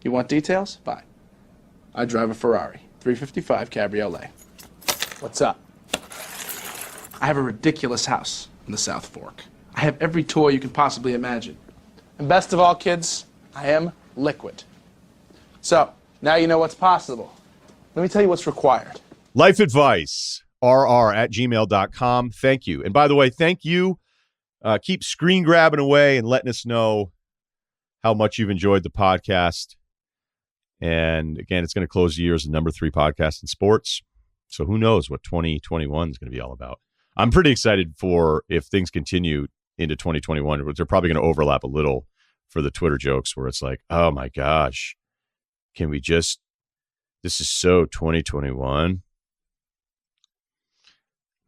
You want details? Fine. I drive a Ferrari, 355 Cabriolet. What's up? I have a ridiculous house in the South Fork. I have every toy you can possibly imagine. And best of all, kids, I am liquid. So, now you know what's possible. Let me tell you what's required. Life advice, rr@gmail.com. Thank you. And by the way, thank you. Keep screen grabbing away and letting us know how much you've enjoyed the podcast. And again, it's going to close the year as the number 3 podcast in sports. So who knows what 2021 is going to be all about. I'm pretty excited for if things continue into 2021, which they're probably going to overlap a little for the Twitter jokes where it's like, oh my gosh, can we just, this is so 2021.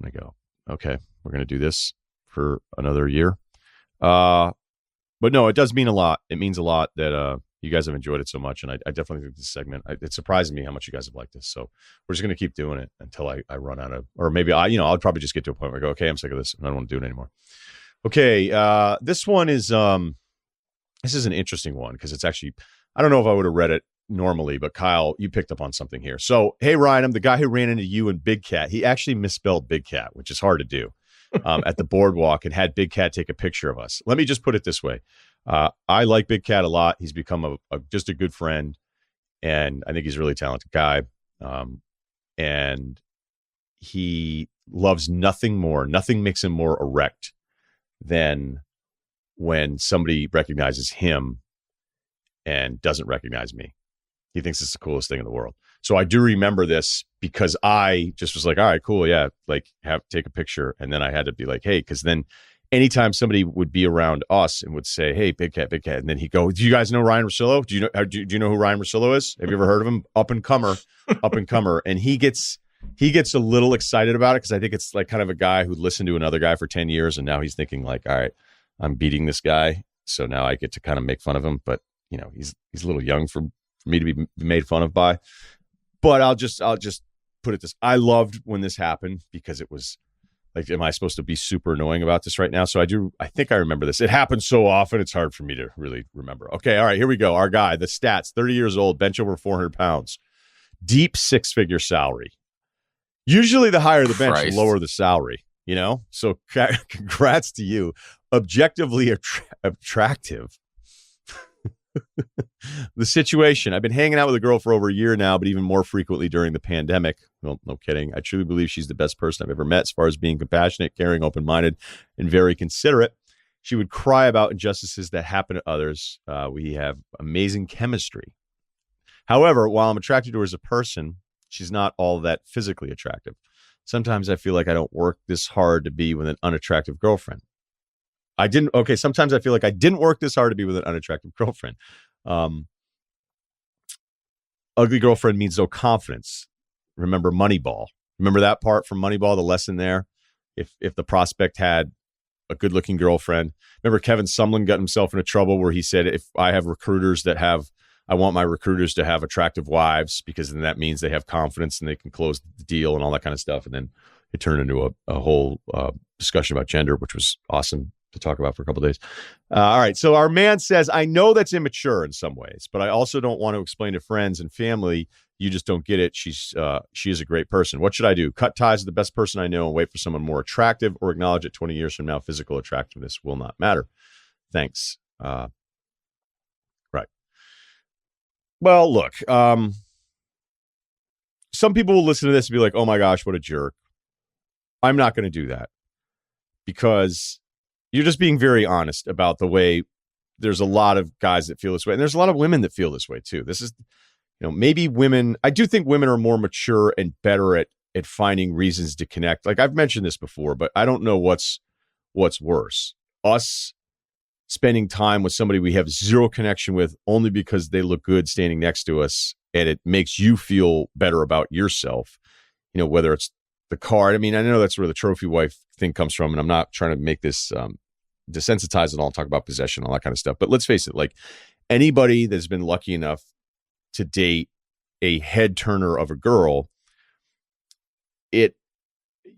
I go, okay, we're going to do this for another year. But no, it does mean a lot. It means a lot that you guys have enjoyed it so much. And I definitely think this segment, it surprised me how much you guys have liked this. So we're just going to keep doing it until I run out of, or maybe I'll probably just get to a point where I go, okay, I'm sick of this. I don't want to do it anymore. Okay. This one is, this is an interesting one because it's actually, I don't know if I would have read it normally, but Kyle, you picked up on something here. So, hey, Ryan, I'm the guy who ran into you and Big Cat. He actually misspelled Big Cat, which is hard to do, at the boardwalk and had Big Cat take a picture of us. Let me just put it this way. I like Big Cat a lot. He's become just a good friend, and I think he's a really talented guy. And he loves nothing more. Nothing makes him more erect than when somebody recognizes him and doesn't recognize me. He thinks it's the coolest thing in the world. So I do remember this because I just was like, all right, cool. Yeah. Like take a picture. And then I had to be like, hey, because then anytime somebody would be around us and would say, hey, Big Cat. And then he'd go, do you guys know Ryen Russillo? Do you know who Ryen Russillo is? Have you ever heard of him? Up and comer. And he gets a little excited about it because I think it's like kind of a guy who listened to another guy for 10 years. And now he's thinking like, all right, I'm beating this guy. So now I get to kind of make fun of him. But you know, he's a little young for me to be made fun of by. But I'll just put it this. I loved when this happened because it was like, am I supposed to be super annoying about this right now? So I think I remember this. It happens so often, it's hard for me to really remember. Okay, all right, here we go. Our guy, the stats, 30 years old, bench over 400 pounds, deep 6-figure salary. Usually the higher the bench, the lower the salary, you know? So congrats to you. Objectively attractive. The situation. I've been hanging out with a girl for over a year now, but even more frequently during the pandemic. Well, no kidding. I truly believe she's the best person I've ever met as far as being compassionate, caring, open-minded, and very considerate. She would cry about injustices that happen to others. We have amazing chemistry. However, while I'm attracted to her as a person, she's not all that physically attractive. Sometimes I feel like I don't work this hard to be with an unattractive girlfriend. Sometimes I feel like I didn't work this hard to be with an unattractive girlfriend. Ugly girlfriend means no confidence. Remember Moneyball. Remember that part from Moneyball, the lesson there? If the prospect had a good-looking girlfriend. Remember Kevin Sumlin got himself into trouble where he said, if I have recruiters I want my recruiters to have attractive wives because then that means they have confidence and they can close the deal and all that kind of stuff. And then it turned into a whole discussion about gender, which was awesome to talk about for a couple of days. All right. So our man says, I know that's immature in some ways, but I also don't want to explain to friends and family, you just don't get it. She is a great person. What should I do? Cut ties with the best person I know and wait for someone more attractive, or acknowledge it 20 years from now, physical attractiveness will not matter. Thanks. Right. Well, look, some people will listen to this and be like, oh my gosh, what a jerk. I'm not going to do that because you're just being very honest about the way there's a lot of guys that feel this way. And there's a lot of women that feel this way too. This is, maybe women, I do think women are more mature and better at finding reasons to connect. Like I've mentioned this before, but I don't know what's worse. Us spending time with somebody we have zero connection with only because they look good standing next to us and it makes you feel better about yourself, whether it's the card. I mean, I know that's where the trophy wife thing comes from, and I'm not trying to make this desensitize it all and talk about possession and all that kind of stuff. But let's face it, like anybody that's been lucky enough to date a head turner of a girl,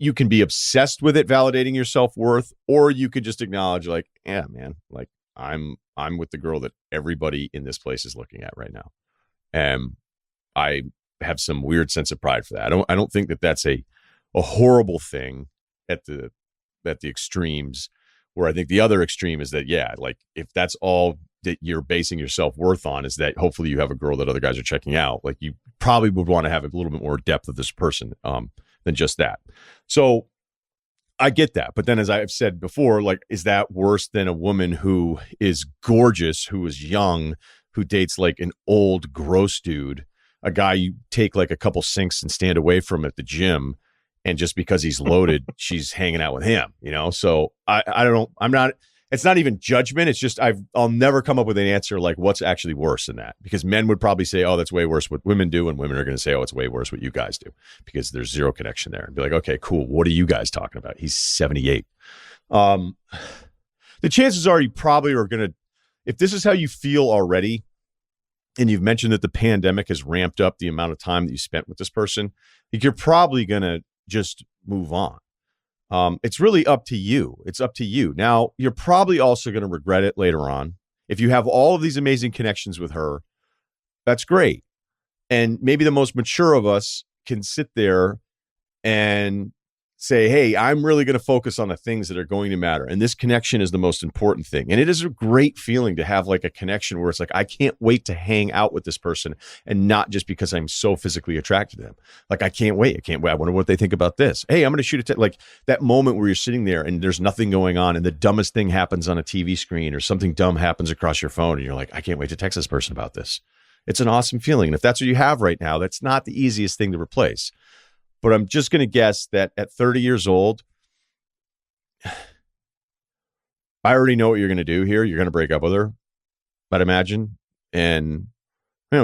you can be obsessed with it, validating your self-worth, or you could just acknowledge like, yeah, man, like I'm with the girl that everybody in this place is looking at right now. And I have some weird sense of pride for that. I don't think that that's a horrible thing at the extremes, where I think the other extreme is that, yeah, like if that's all that you're basing your self-worth on, is that hopefully you have a girl that other guys are checking out, like you probably would want to have a little bit more depth of this person than just that. So I get that. But then, as I've said before, like, is that worse than a woman who is gorgeous, who is young, who dates like an old gross dude, a guy you take like a couple sinks and stand away from at the gym, and just because he's loaded, she's hanging out with him, you know? So I don't know. It's not even judgment. It's just, I'll never come up with an answer like what's actually worse than that, because men would probably say, oh, that's way worse what women do. And women are going to say, oh, it's way worse what you guys do, because there's zero connection there. And be like, okay, cool. What are you guys talking about? He's 78. The chances are you probably are going to, if this is how you feel already, and you've mentioned that the pandemic has ramped up the amount of time that you spent with this person, you're probably going to just move on. It's really up to you. It's up to you. Now, you're probably also going to regret it later on. If you have all of these amazing connections with her, that's great. And maybe the most mature of us can sit there and say, hey, I'm really going to focus on the things that are going to matter. And this connection is the most important thing. And it is a great feeling to have like a connection where it's like, I can't wait to hang out with this person, and not just because I'm so physically attracted to them. Like, I can't wait. I wonder what they think about this. Hey, I'm going to shoot it. Like that moment where you're sitting there and there's nothing going on, and the dumbest thing happens on a TV screen, or something dumb happens across your phone, and you're like, I can't wait to text this person about this. It's an awesome feeling. And if that's what you have right now, that's not the easiest thing to replace. But I'm just going to guess that at 30 years old, I already know what you're going to do here. You're going to break up with her, I'd imagine. And,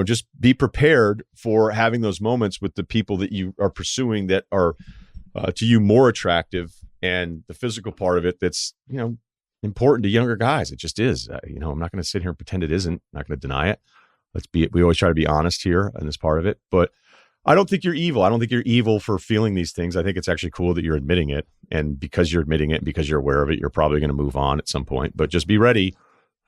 just be prepared for having those moments with the people that you are pursuing that are to you more attractive, and the physical part of it that's, important to younger guys. It just is. I'm not going to sit here and pretend it isn't. I'm not going to deny it. We always try to be honest here on this part of it. But I don't think you're evil. I don't think you're evil for feeling these things. I think it's actually cool that you're admitting it. And because you're admitting it, and because you're aware of it, you're probably going to move on at some point. But just be ready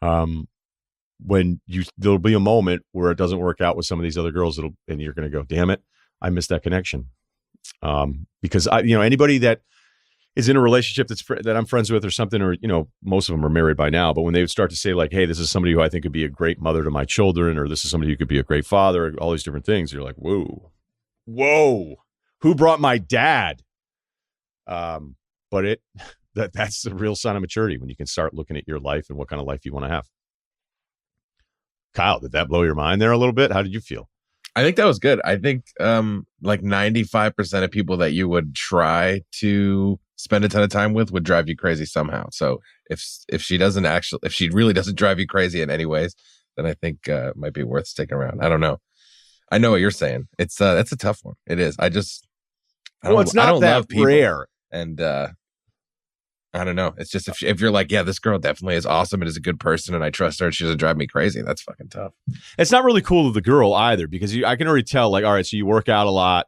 when there'll be a moment where it doesn't work out with some of these other girls, and you're going to go, damn it, I missed that connection. Because anybody that is in a relationship that I'm friends with or something, or, most of them are married by now, but when they would start to say like, hey, this is somebody who I think could be a great mother to my children, or this is somebody who could be a great father, all these different things, you're like, whoa, who brought my dad? But that's the real sign of maturity, when you can start looking at your life and what kind of life you want to have. Kyle, did that blow your mind there a little bit? How did you feel? I think that was good. I think like 95% of people that you would try to spend a ton of time with would drive you crazy somehow. So if she really doesn't drive you crazy in any ways, then I think it might be worth sticking around. I don't know. I know what you're saying. It's that's a tough one. It is. It's not that rare. And I don't know. It's just if you're like, yeah, this girl definitely is awesome and is a good person, and I trust her, and she doesn't drive me crazy, that's fucking tough. It's not really cool to the girl either, because I can already tell, like, all right, so you work out a lot,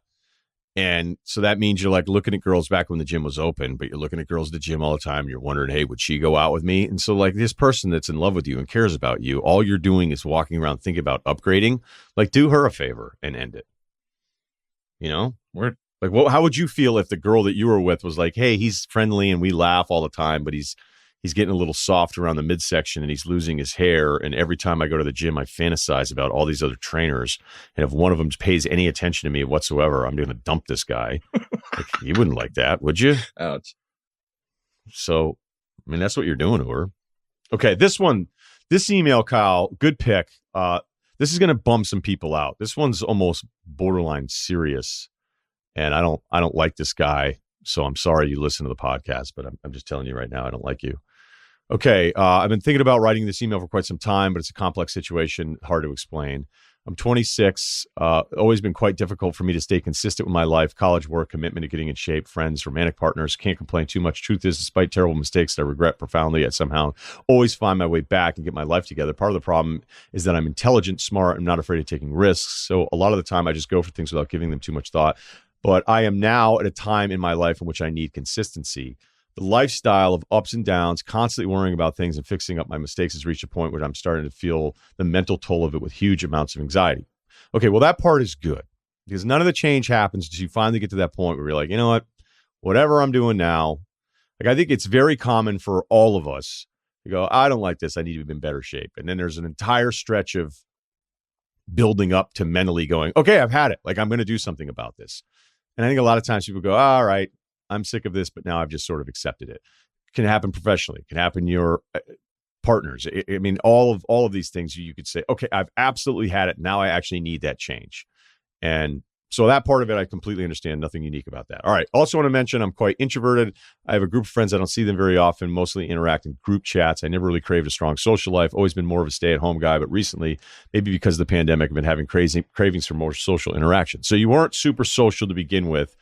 and so that means you're like looking at girls back when the gym was open, but you're looking at girls at the gym all the time. You're wondering, hey, would she go out with me? And so like this person that's in love with you and cares about you, all you're doing is walking around thinking about upgrading. Like, do her a favor and end it. How would you feel if the girl that you were with was like, hey, he's friendly and we laugh all the time, but he's getting a little soft around the midsection and he's losing his hair. And every time I go to the gym, I fantasize about all these other trainers. And if one of them pays any attention to me whatsoever, I'm going to dump this guy. Like, you wouldn't like that, would you? Ouch. So, I mean, that's what you're doing to her. Okay, this email, Kyle, good pick. This is going to bum some people out. This one's almost borderline serious. And I don't like this guy, so I'm sorry you listen to the podcast, but I'm just telling you right now, I don't like you. Okay, I've been thinking about writing this email for quite some time, but it's a complex situation, hard to explain. I'm 26, always been quite difficult for me to stay consistent with my life, college, work, commitment to getting in shape, friends, romantic partners, can't complain too much. Truth is, despite terrible mistakes that I regret profoundly, I somehow always find my way back and get my life together. Part of the problem is that I'm intelligent, smart, and not afraid of taking risks, so a lot of the time I just go for things without giving them too much thought. But I am now at a time in my life in which I need consistency. The lifestyle of ups and downs, constantly worrying about things and fixing up my mistakes has reached a point where I'm starting to feel the mental toll of it with huge amounts of anxiety. Okay, well, that part is good because none of the change happens until you finally get to that point where you're like, you know what, whatever I'm doing now, like I think it's very common for all of us to go, I don't like this. I need to be in better shape. And then there's an entire stretch of building up to mentally going, okay, I've had it. Like I'm going to do something about this. And I think a lot of times people go, all right, I'm sick of this, but now I've just sort of accepted it. It can happen professionally. It can happen your partners. I mean, all of these things you could say, okay, I've absolutely had it. Now I actually need that change. And so that part of it, I completely understand. Nothing unique about that. All right. Also want to mention I'm quite introverted. I have a group of friends. I don't see them very often, mostly interact in group chats. I never really craved a strong social life. Always been more of a stay-at-home guy. But recently, maybe because of the pandemic, I've been having cravings for more social interaction. So you weren't super social to begin with,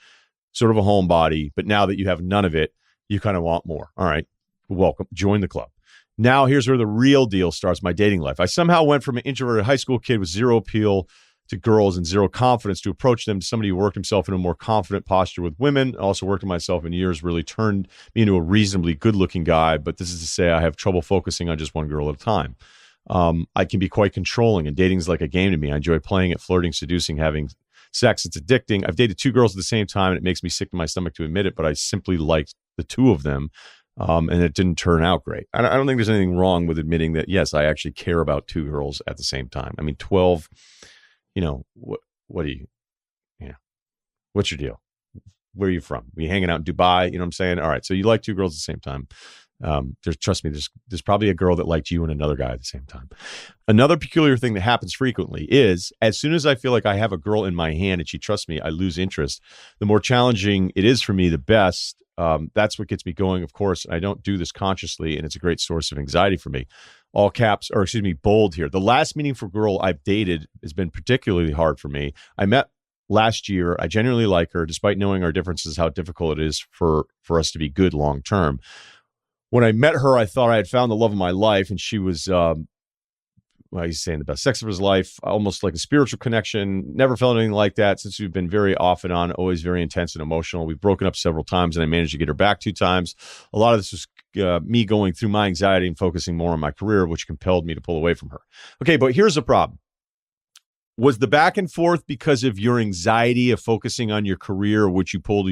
sort of a homebody. But now that you have none of it, you kind of want more. All right. Welcome. Join the club. Now, here's where the real deal starts, my dating life. I somehow went from an introverted high school kid with zero appeal to girls and zero confidence to approach them to somebody who worked himself in a more confident posture with women. Also worked on myself in years, really turned me into a reasonably good-looking guy. But this is to say I have trouble focusing on just one girl at a time. I can be quite controlling, and dating is like a game to me. I enjoy playing it, flirting, seducing, having sex. It's addicting. I've dated 2 girls at the same time, and it makes me sick to my stomach to admit it, but I simply liked the 2 of them. And it didn't turn out great. I don't think there's anything wrong with admitting that, yes, I actually care about 2 girls at the same time. I mean, 12, what do you what's your deal? Where are you from? Are you hanging out in Dubai? You know what I'm saying? All right. So you like 2 girls at the same time. Trust me, there's probably a girl that liked you and another guy at the same time. Another peculiar thing that happens frequently is as soon as I feel like I have a girl in my hand and she trusts me, I lose interest. The more challenging it is for me, the best. That's what gets me going, of course. I don't do this consciously, and it's a great source of anxiety for me. All caps, or excuse me, bold here. The last meaningful girl I've dated has been particularly hard for me. I met last year. I genuinely like her, despite knowing our differences, how difficult it is for us to be good long term. When I met her, I thought I had found the love of my life, and she was, he's saying the best sex of his life, almost like a spiritual connection. Never felt anything like that since we've been very off and on, always very intense and emotional. We've broken up several times, and I managed to get her back 2 times. A lot of this was me going through my anxiety and focusing more on my career, which compelled me to pull away from her. Okay, but here's the problem. Was the back and forth because of your anxiety of focusing on your career, which you pulled,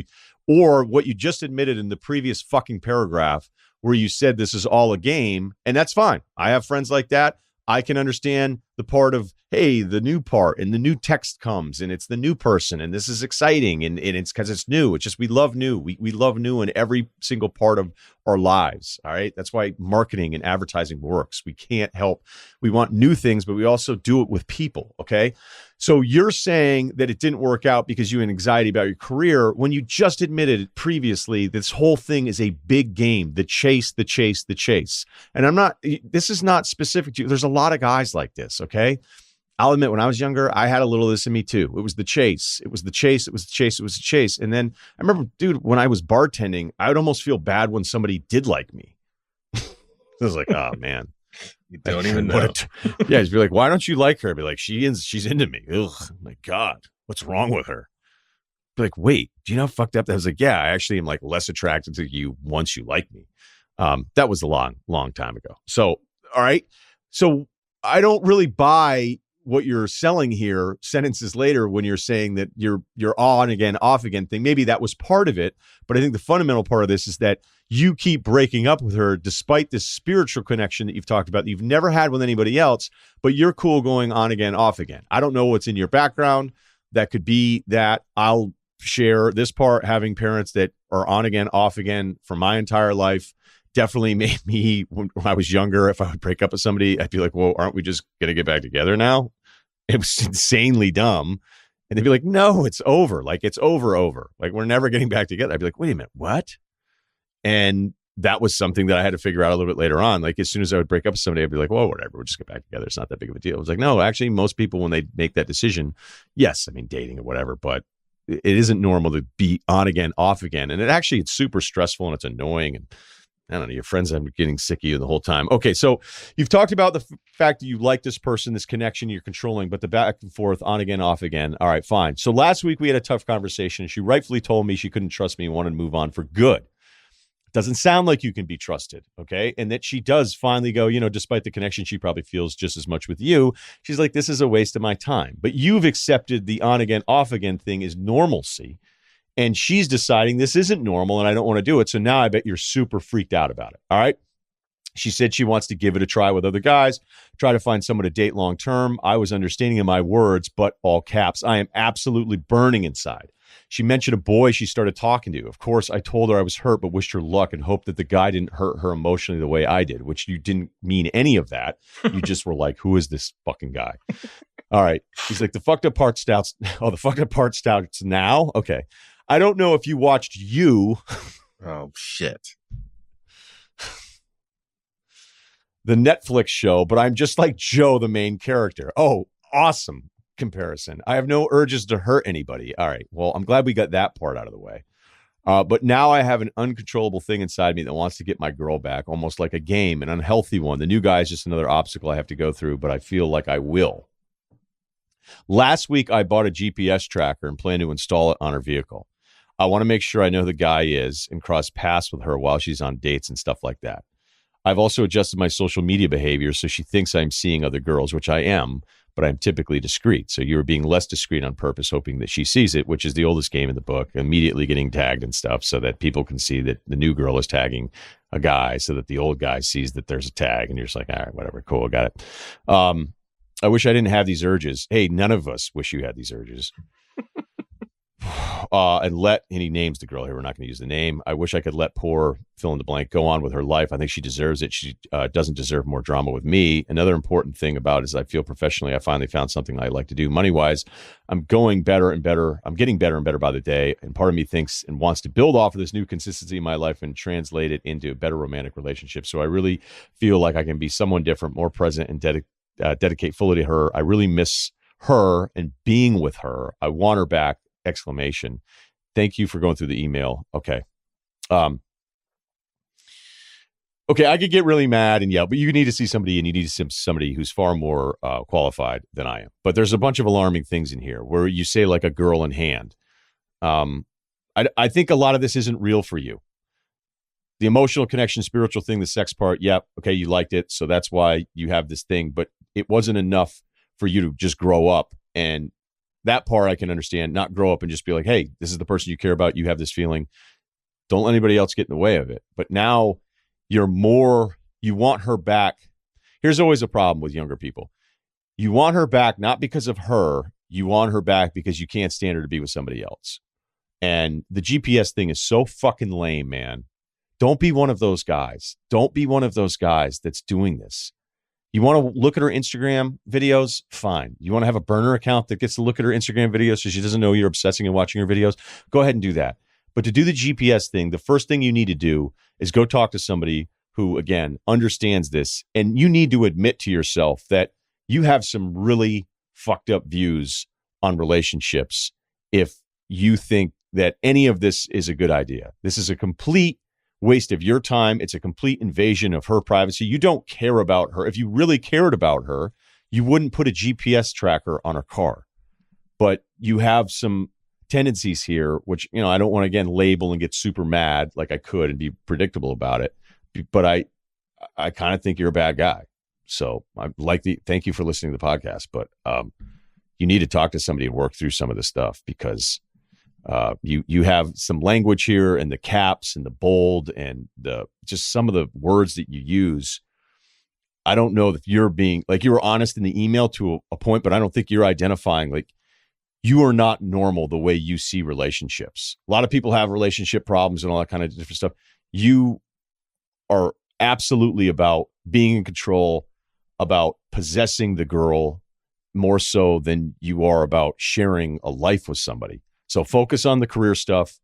or what you just admitted in the previous fucking paragraph where you said this is all a game? And that's fine. I have friends like that. I can understand the part of, hey, the new part and the new text comes and it's the new person and this is exciting and it's because it's new. It's just we love new. We love new in every single part of our lives. All right. That's why marketing and advertising works. We can't help. We want new things, but we also do it with people. Okay. So you're saying that it didn't work out because you had anxiety about your career when you just admitted previously this whole thing is a big game, the chase, the chase, the chase. And this is not specific to you. There's a lot of guys like this. Okay. I'll admit when I was younger, I had a little of this in me too. It was the chase. It was the chase. It was the chase. It was the chase. And then I remember, dude, when I was bartending, I would almost feel bad when somebody did like me. I was like, oh man. You don't even know. Yeah, he'd be like, why don't you like her? I'd be like, she's into me. Ugh, my God, what's wrong with her? I'd be like, wait, do you know how fucked up that? I was like, yeah, I actually am like less attracted to you once you like me. That was a long time ago. So, all right. So I don't really buy what you're selling here sentences later when you're saying that you're on again, off again thing. Maybe that was part of it, but I think the fundamental part of this is that you keep breaking up with her despite this spiritual connection that you've talked about that you've never had with anybody else, but you're cool going on again, off again. I don't know what's in your background. That could be that. I'll share this part. Having parents that are on again, off again for my entire life definitely made me, when I was younger, if I would break up with somebody, I'd be like, well, aren't we just going to get back together now? It was insanely dumb. And they'd be like, no, it's over. Like, it's over. Like, we're never getting back together. I'd be like, wait a minute, what? And that was something that I had to figure out a little bit later on. Like, as soon as I would break up with somebody, I'd be like, well, whatever, we'll just get back together. It's not that big of a deal. I was like, no, actually, most people, when they make that decision, yes, I mean, dating or whatever, but it isn't normal to be on again, off again. And it's super stressful and it's annoying. And I don't know, your friends end up getting sick of you the whole time. Okay, so you've talked about the fact that you like this person, this connection you're controlling, but the back and forth, on again, off again. All right, fine. So last week we had a tough conversation. She rightfully told me she couldn't trust me and wanted to move on for good. Doesn't sound like you can be trusted, okay? And that she does finally go, despite the connection she probably feels just as much with you, she's like, this is a waste of my time. But you've accepted the on again, off again thing as normalcy. And she's deciding this isn't normal and I don't want to do it. So now I bet you're super freaked out about it. All right. She said she wants to give it a try with other guys, try to find someone to date long term. I was understanding in my words, but all caps. I am absolutely burning inside. She mentioned a boy she started talking to. Of course, I told her I was hurt, but wished her luck and hoped that the guy didn't hurt her emotionally the way I did, which you didn't mean any of that. You just were like, who is this fucking guy? All right. She's like, the fucked up part starts. Oh, the fucked up part starts now? Okay. I don't know if you watched You. Oh, shit. The Netflix show, but I'm just like Joe, the main character. Oh, awesome comparison. I have no urges to hurt anybody. All right. Well, I'm glad we got that part out of the way. But now I have an uncontrollable thing inside me that wants to get my girl back, almost like a game, an unhealthy one. The new guy is just another obstacle I have to go through, but I feel like I will. Last week, I bought a GPS tracker and plan to install it on her vehicle. I want to make sure I know who the guy is and cross paths with her while she's on dates and stuff like that. I've also adjusted my social media behavior so she thinks I'm seeing other girls, which I am, but I'm typically discreet. So you're being less discreet on purpose, hoping that she sees it, which is the oldest game in the book, immediately getting tagged and stuff so that people can see that the new girl is tagging a guy so that the old guy sees that there's a tag and you're just like, all right, whatever, cool, got it. I wish I didn't have these urges. Hey, none of us wish you had these urges. And he names the girl here. We're not going to use the name. I wish I could let poor fill in the blank go on with her life. I think she deserves it. She doesn't deserve more drama with me. Another important thing about it is I feel professionally, I finally found something I like to do. Money wise, I'm going better and better. I'm getting better and better by the day. And part of me thinks and wants to build off of this new consistency in my life and translate it into a better romantic relationship. So I really feel like I can be someone different, more present, and dedicate fully to her. I really miss her and being with her. I want her back. Exclamation. Thank you for going through the email. Okay. Okay, I could get really mad and yell, but you need to see somebody and you need to see somebody who's far more qualified than I am. But there's a bunch of alarming things in here where you say like a girl in hand. I think a lot of this isn't real for you. The emotional connection, spiritual thing, the sex part. Yep. Okay. You liked it. So that's why you have this thing, but it wasn't enough for you to just grow up. And that part I can understand, not grow up and just be like, hey, this is the person you care about. You have this feeling. Don't let anybody else get in the way of it. But now you want her back. Here's always a problem with younger people. You want her back, not because of her. You want her back because you can't stand her to be with somebody else. And the GPS thing is so fucking lame, man. Don't be one of those guys. Don't be one of those guys that's doing this. You want to look at her Instagram videos? Fine. You want to have a burner account that gets to look at her Instagram videos so she doesn't know you're obsessing and watching her videos? Go ahead and do that. But to do the GPS thing, the first thing you need to do is go talk to somebody who, again, understands this. And you need to admit to yourself that you have some really fucked up views on relationships if you think that any of this is a good idea. This is a complete waste of your time. It's a complete invasion of her privacy. You don't care about her. If you really cared about her, you wouldn't put a GPS tracker on her car. But you have some tendencies here, which, I don't want to, again, label and get super mad like I could and be predictable about it. But I kind of think you're a bad guy. So thank you for listening to the podcast, but you need to talk to somebody and work through some of this stuff because you have some language here and the caps and the bold and just some of the words that you use. I don't know if you're being like, you were honest in the email to a point, but I don't think you're identifying like you are not normal the way you see relationships. A lot of people have relationship problems and all that kind of different stuff. You are absolutely about being in control, about possessing the girl more so than you are about sharing a life with somebody. So focus on the career stuff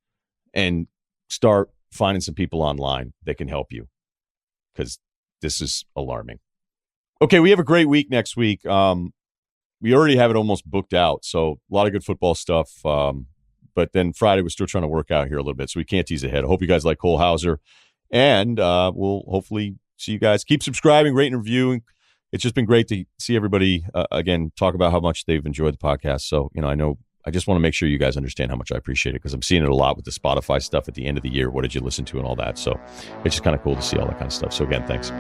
and start finding some people online that can help you because this is alarming. Okay, we have a great week next week. We already have it almost booked out, so a lot of good football stuff. But then Friday, we're still trying to work out here a little bit, so we can't tease ahead. I hope you guys like Cole Hauser, and we'll hopefully see you guys. Keep subscribing, rating, and reviewing. It's just been great to see everybody, again, talk about how much they've enjoyed the podcast. So, I know I just want to make sure you guys understand how much I appreciate it, because I'm seeing it a lot with the Spotify stuff at the end of the year. What did you listen to and all that? So it's just kind of cool to see all that kind of stuff. So again, thanks.